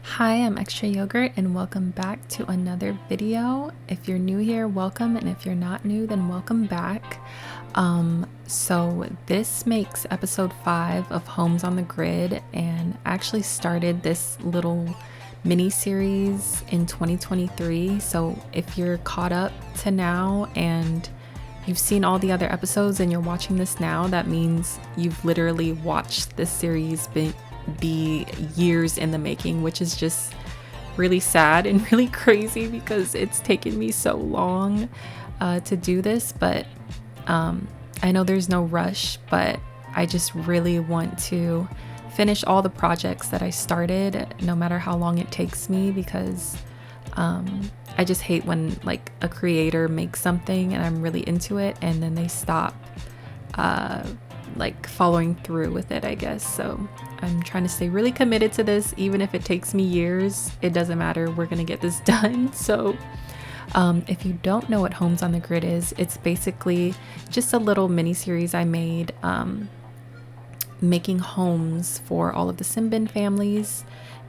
Hi, I'm Extraayogurt and welcome back to another video. If you're new here, welcome, and if you're not new, then welcome back. So this makes episode 5 of Homes on the Grid, and I actually started this little mini series in 2023. So if you're caught up to now and you've seen all the other episodes and you're watching this now, that means you've literally watched this series be years in the making, which is just really sad and really crazy because it's taken me so long to do this. But I know there's no rush, but I just really want to finish all the projects that I started, no matter how long it takes me, because I just hate when like a creator makes something and I'm really into it and then they stop like following through with it, I guess. So I'm trying to stay really committed to this, even if it takes me years. It doesn't matter, we're gonna get this done. So if you don't know what Homes on the Grid is, it's basically just a little mini series I made making homes for all of the Simbin families.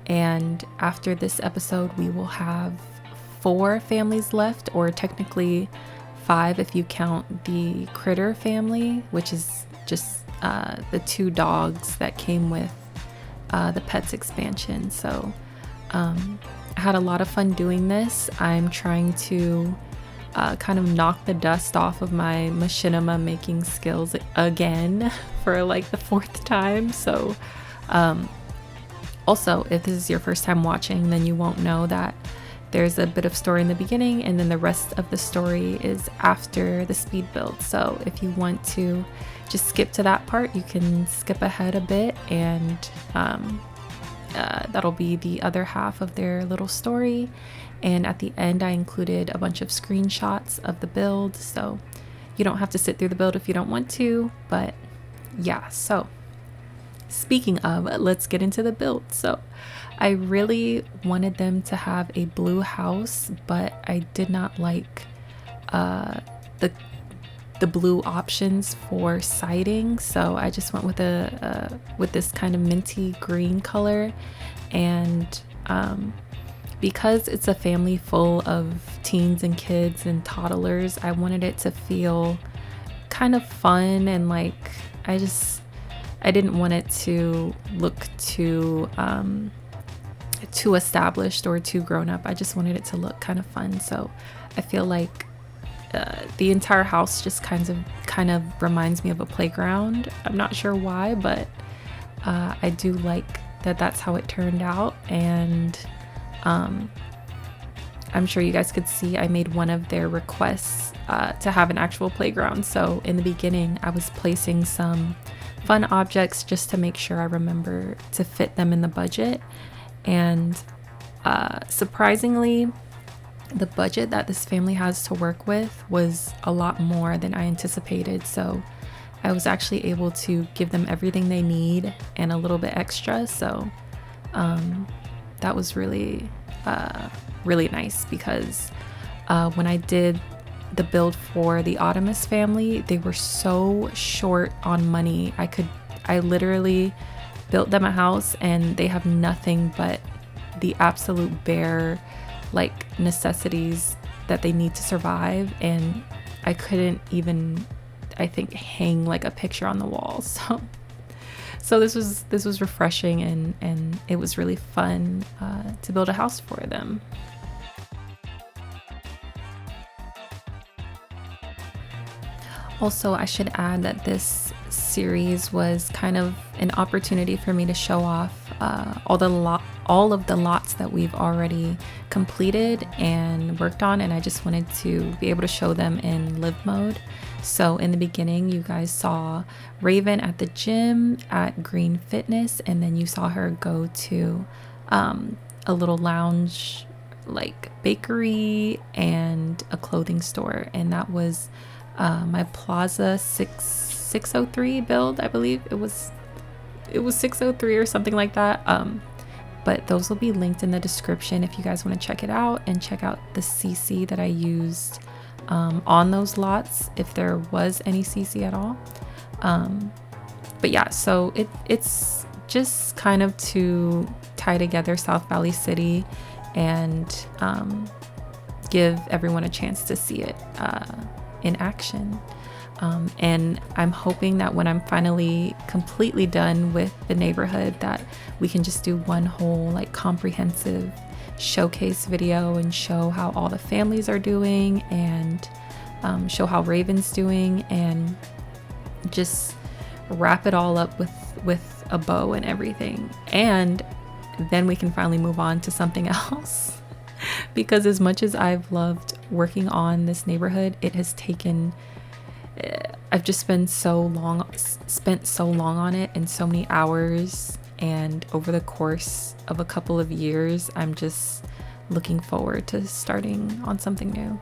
And after this episode, we will have 4 families left, or technically 5 if you count the Critter family, which is just the 2 dogs that came with the Pets expansion. So I had a lot of fun doing this. I'm trying to kind of knock the dust off of my machinima making skills again for like the 4th time. So also, if this is your first time watching, then you won't know that there's a bit of story in the beginning, and then the rest of the story is after the speed build. So if you want to just skip to that part, you can skip ahead a bit, and that'll be the other half of their little story. And at the end, I included a bunch of screenshots of the build, so you don't have to sit through the build if you don't want to. But yeah, so speaking of, let's get into the build. So I really wanted them to have a blue house, but I did not like the blue options for siding, so I just went with with this kind of minty green color. And because it's a family full of teens and kids and toddlers, I wanted it to feel kind of fun, and like I didn't want it to look too established or too grown up. I just wanted it to look kind of fun. So I feel like the entire house just kind of reminds me of a playground. I'm not sure why, but I do like that that's how it turned out. And I'm sure you guys could see I made one of their requests to have an actual playground. So in the beginning, I was placing some fun objects just to make sure I remember to fit them in the budget. And surprisingly, the budget that this family has to work with was a lot more than I anticipated. So I was actually able to give them everything they need and a little bit extra. So that was really nice, because when I did the build for the Optimus family, they were so short on money. I literally built them a house and they have nothing but the absolute bare like necessities that they need to survive, and I couldn't even, I think, hang like a picture on the wall. So this was refreshing, and it was really fun to build a house for them. Also, I should add that this series was kind of an opportunity for me to show off all of the lots that we've already completed and worked on, and I just wanted to be able to show them in live mode. So in the beginning, you guys saw Ravyn at the gym at Green Fitness, and then you saw her go to a little lounge like bakery and a clothing store, and that was my Plaza 603 build. I believe it was 603 or something like that. But those will be linked in the description if you guys want to check it out, and check out the CC that I used on those lots, if there was any CC at all. But yeah, so it's just kind of to tie together South Valley City and give everyone a chance to see it in action. And I'm hoping that when I'm finally completely done with the neighborhood, that we can just do one whole like comprehensive showcase video and show how all the families are doing, and show how Ravyn's doing, and just wrap it all up with a bow and everything. And then we can finally move on to something else. Because as much as I've loved working on this neighborhood, it has taken, I've just spent so long on it, and so many hours, and over the course of a couple of years, I'm just looking forward to starting on something new.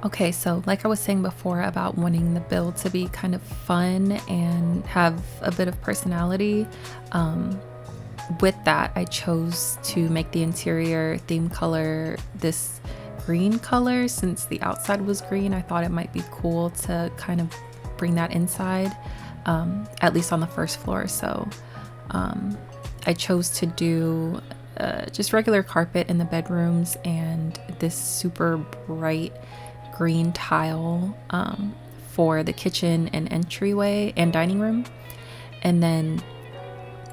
Okay, so like I was saying before about wanting the build to be kind of fun and have a bit of personality, with that I chose to make the interior theme color this green color. Since the outside was green, I thought it might be cool to kind of bring that inside, at least on the first floor. So I chose to do just regular carpet in the bedrooms and this super bright green tile for the kitchen and entryway and dining room. And then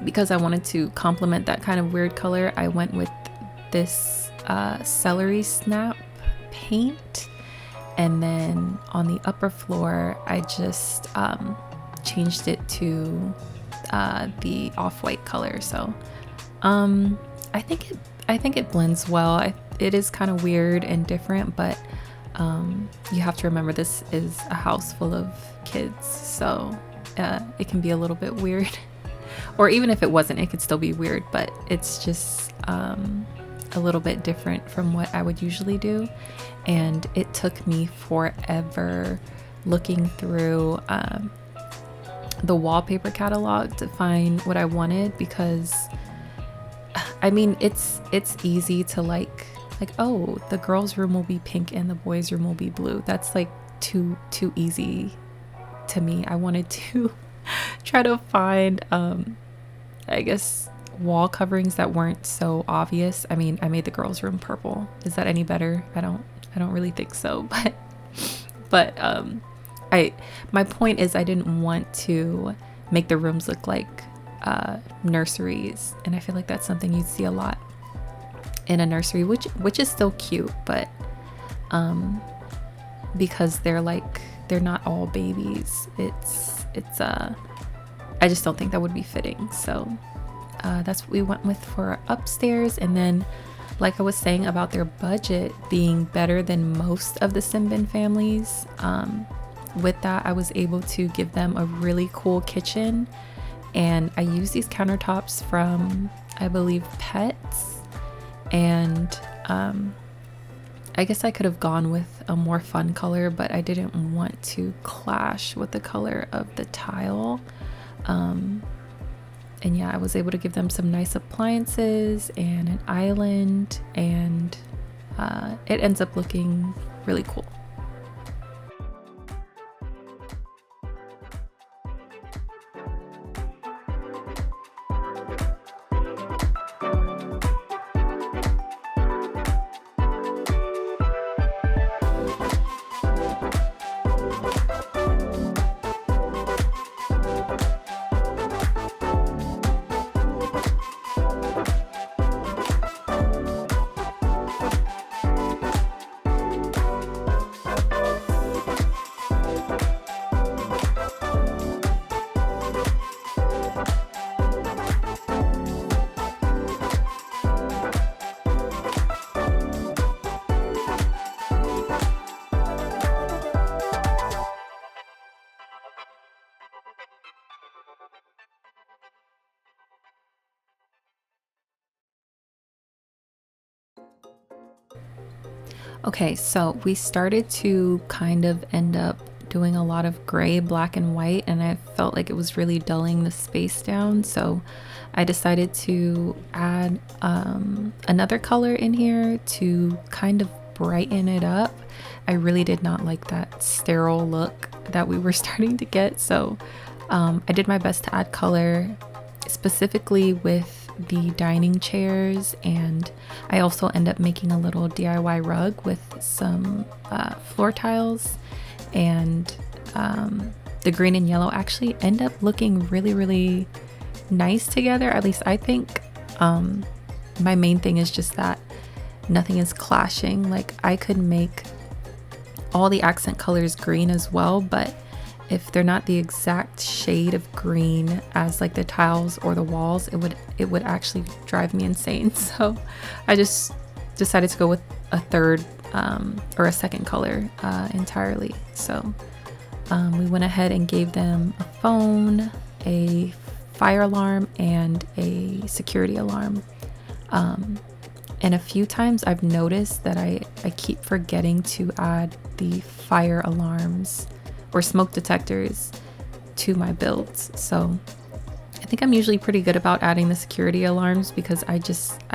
because I wanted to complement that kind of weird color, I went with this celery snap paint. And then on the upper floor, I just changed it to the off-white color. So I think it blends well. It is kind of weird and different, but you have to remember this is a house full of kids, so it can be a little bit weird. Or even if it wasn't, it could still be weird, but it's just a little bit different from what I would usually do. And it took me forever looking through the wallpaper catalog to find what I wanted, because I mean, it's easy to like, oh, the girls' room will be pink and the boys' room will be blue. That's like too easy to me. I wanted to try to find, I guess, wall coverings that weren't so obvious. I mean, I made the girls' room purple. Is that any better? I don't really think so. But my point is, I didn't want to make the rooms look like nurseries, and I feel like that's something you'd see a lot in a nursery, which is still cute, but because they're not all babies, it's I just don't think that would be fitting. So that's what we went with for upstairs. And then, like I was saying about their budget being better than most of the Simbin families, with that I was able to give them a really cool kitchen. And I use these countertops from, I believe, Pets. And I guess I could have gone with a more fun color, but I didn't want to clash with the color of the tile. And yeah, I was able to give them some nice appliances and an island, and it ends up looking really cool. Okay, so we started to kind of end up doing a lot of gray, black, and white, and I felt like it was really dulling the space down. So I decided to add another color in here to kind of brighten it up. I really did not like that sterile look that we were starting to get. So I did my best to add color, specifically with the dining chairs, and I also end up making a little DIY rug with some floor tiles, and the green and yellow actually end up looking really, really nice together. At least I think. My main thing is just that nothing is clashing. Like, I could make all the accent colors green as well, but if they're not the exact shade of green as like the tiles or the walls, it would actually drive me insane. So I just decided to go with a third or a second color entirely. So we went ahead and gave them a phone, a fire alarm, and a security alarm. And a few times I've noticed that I keep forgetting to add the fire alarms or smoke detectors to my builds. So I think I'm usually pretty good about adding the security alarms because I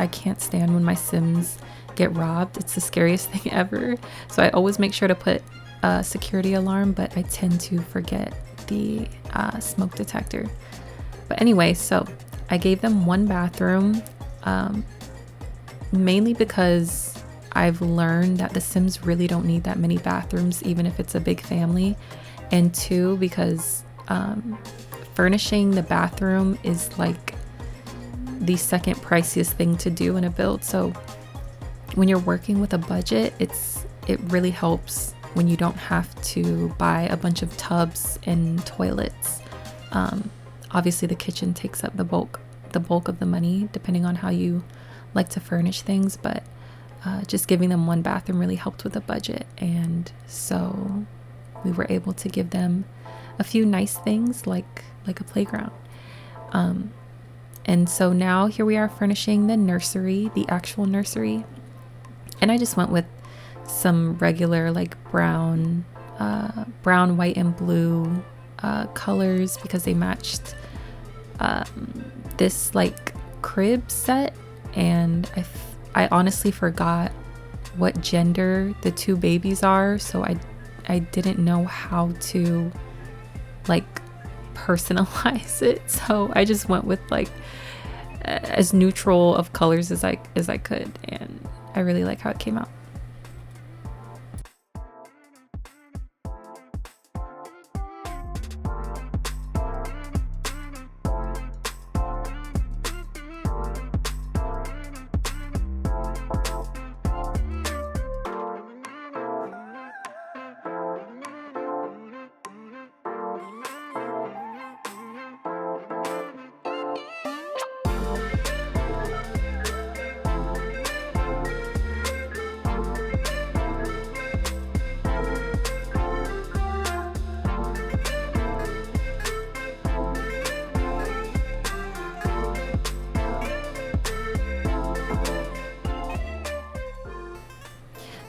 can't stand when my Sims get robbed. It's the scariest thing ever. So I always make sure to put a security alarm, but I tend to forget the smoke detector. But anyway, so I gave them one bathroom, mainly because I've learned that the Sims really don't need that many bathrooms, even if it's a big family. And two, because furnishing the bathroom is like the second priciest thing to do in a build. So when you're working with a budget, it really helps when you don't have to buy a bunch of tubs and toilets. Obviously the kitchen takes up the bulk of the money, depending on how you like to furnish things, but just giving them one bathroom really helped with the budget. And so we were able to give them a few nice things like a playground. And so now here we are furnishing the nursery, the actual nursery. And I just went with some regular like brown, white, and blue colors because they matched this like crib set. And I honestly forgot what gender the two babies are, so I didn't know how to like personalize it, so I just went with like as neutral of colors as I could, and I really like how it came out.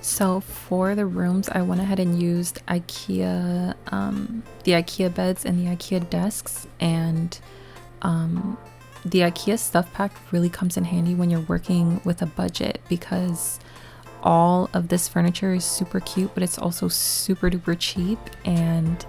So for the rooms, I went ahead and used IKEA, the IKEA beds and the IKEA desks, and the IKEA stuff pack really comes in handy when you're working with a budget because all of this furniture is super cute, but it's also super duper cheap, and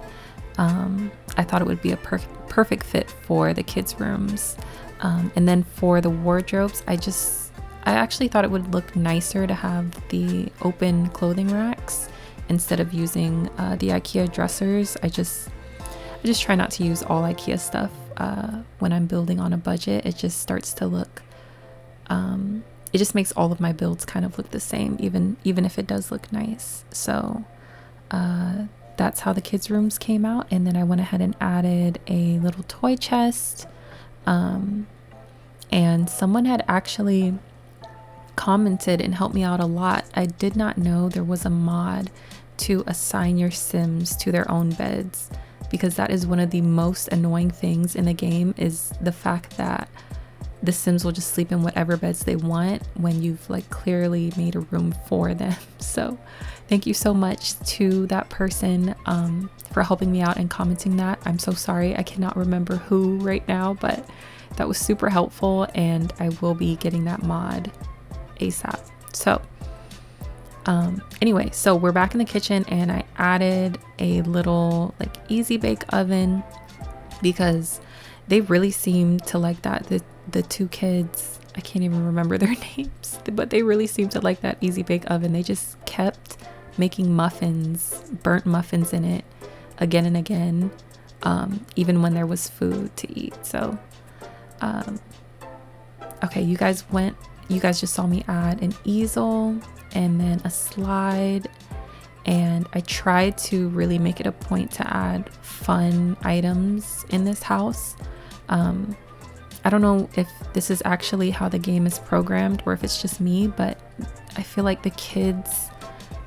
I thought it would be a perfect fit for the kids' rooms. And then for the wardrobes, I actually thought it would look nicer to have the open clothing racks instead of using the IKEA dressers. I just try not to use all IKEA stuff when I'm building on a budget. It just starts to look, it just makes all of my builds kind of look the same, even if it does look nice. So that's how the kids' rooms came out. And then I went ahead and added a little toy chest. And someone had actually commented and helped me out a lot. I did not know there was a mod to assign your Sims to their own beds, because that is one of the most annoying things in the game, is the fact that the Sims will just sleep in whatever beds they want when you've like clearly made a room for them. So thank you so much to that person for helping me out and commenting that. I'm so sorry, I cannot remember who right now, but that was super helpful, and I will be getting that mod ASAP. So anyway, so we're back in the kitchen, and I added a little like easy bake oven because they really seem to like that. The two kids, I can't even remember their names, but they really seem to like that easy bake oven. They just kept making muffins, burnt muffins in it again and again, even when there was food to eat. So okay, you guys just saw me add an easel and then a slide, and I tried to really make it a point to add fun items in this house. I don't know if this is actually how the game is programmed or if it's just me, but I feel like the kids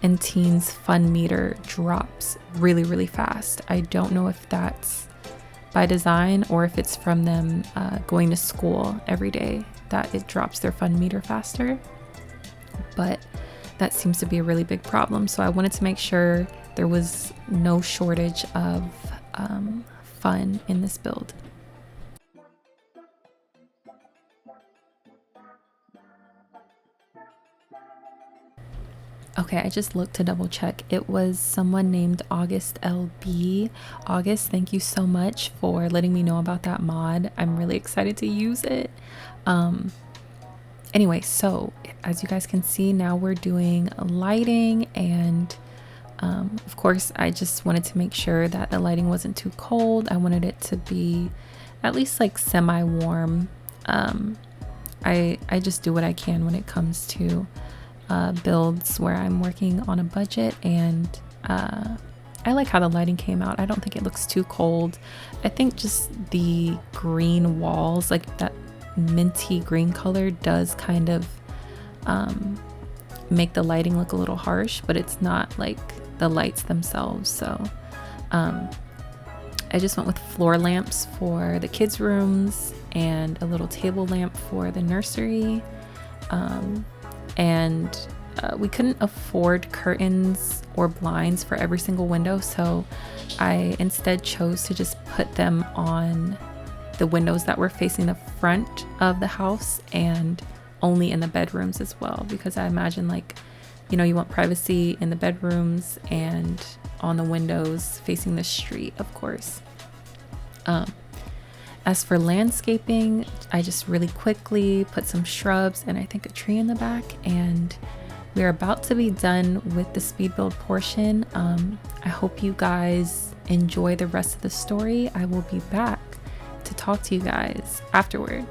and teens fun meter drops really, really fast. I don't know if that's by design or if it's from them going to school every day that it drops their fun meter faster. but that seems to be a really big problem. So I wanted to make sure there was no shortage of fun in this build. Okay, I just looked to double check. It was someone named August LB. August, thank you so much for letting me know about that mod. I'm really excited to use it. Anyway, so as you guys can see, now we're doing lighting, and of course I just wanted to make sure that the lighting wasn't too cold. I wanted it to be at least like semi-warm. I just do what I can when it comes to builds where I'm working on a budget, and I like how the lighting came out. I don't think it looks too cold. I think just the green walls, like that minty green color, does kind of make the lighting look a little harsh, but it's not like the lights themselves. So I just went with floor lamps for the kids' rooms and a little table lamp for the nursery. And we couldn't afford curtains or blinds for every single window, so I instead chose to just put them on the windows that were facing the front of the house and only in the bedrooms as well, because I imagine, like, you know, you want privacy in the bedrooms and on the windows facing the street, of course. As for landscaping, I just really quickly put some shrubs and I think a tree in the back, and we're about to be done with the speed build portion. I hope you guys enjoy the rest of the story. I will be back to talk to you guys afterward.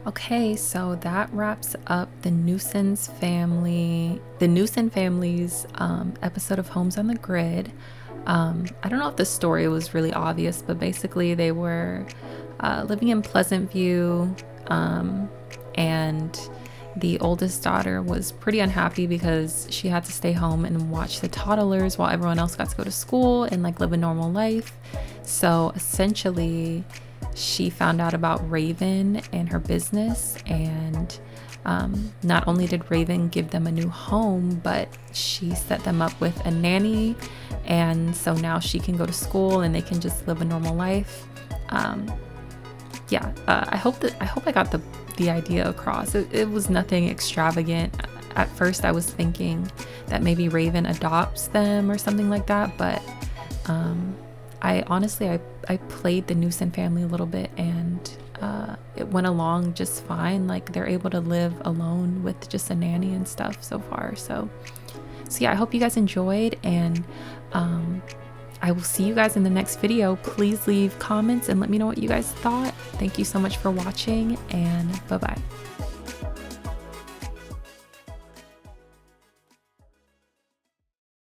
Okay, so that wraps up the Newson family's episode of Homes on the Grid. I don't know if the story was really obvious, but basically they were living in Pleasant View, and the oldest daughter was pretty unhappy because she had to stay home and watch the toddlers while everyone else got to go to school and like live a normal life. So essentially, she found out about Ravyn and her business, and not only did Ravyn give them a new home, but she set them up with a nanny, and so now she can go to school and they can just live a normal life. I hope I got the idea across. It was nothing extravagant. At first I was thinking that maybe Ravyn adopts them or something like that, but I played the Newson family a little bit, and it went along just fine. Like, they're able to live alone with just a nanny and stuff so far. So yeah, I hope you guys enjoyed, and I will see you guys in the next video. Please leave comments and let me know what you guys thought. Thank you so much for watching, and bye-bye.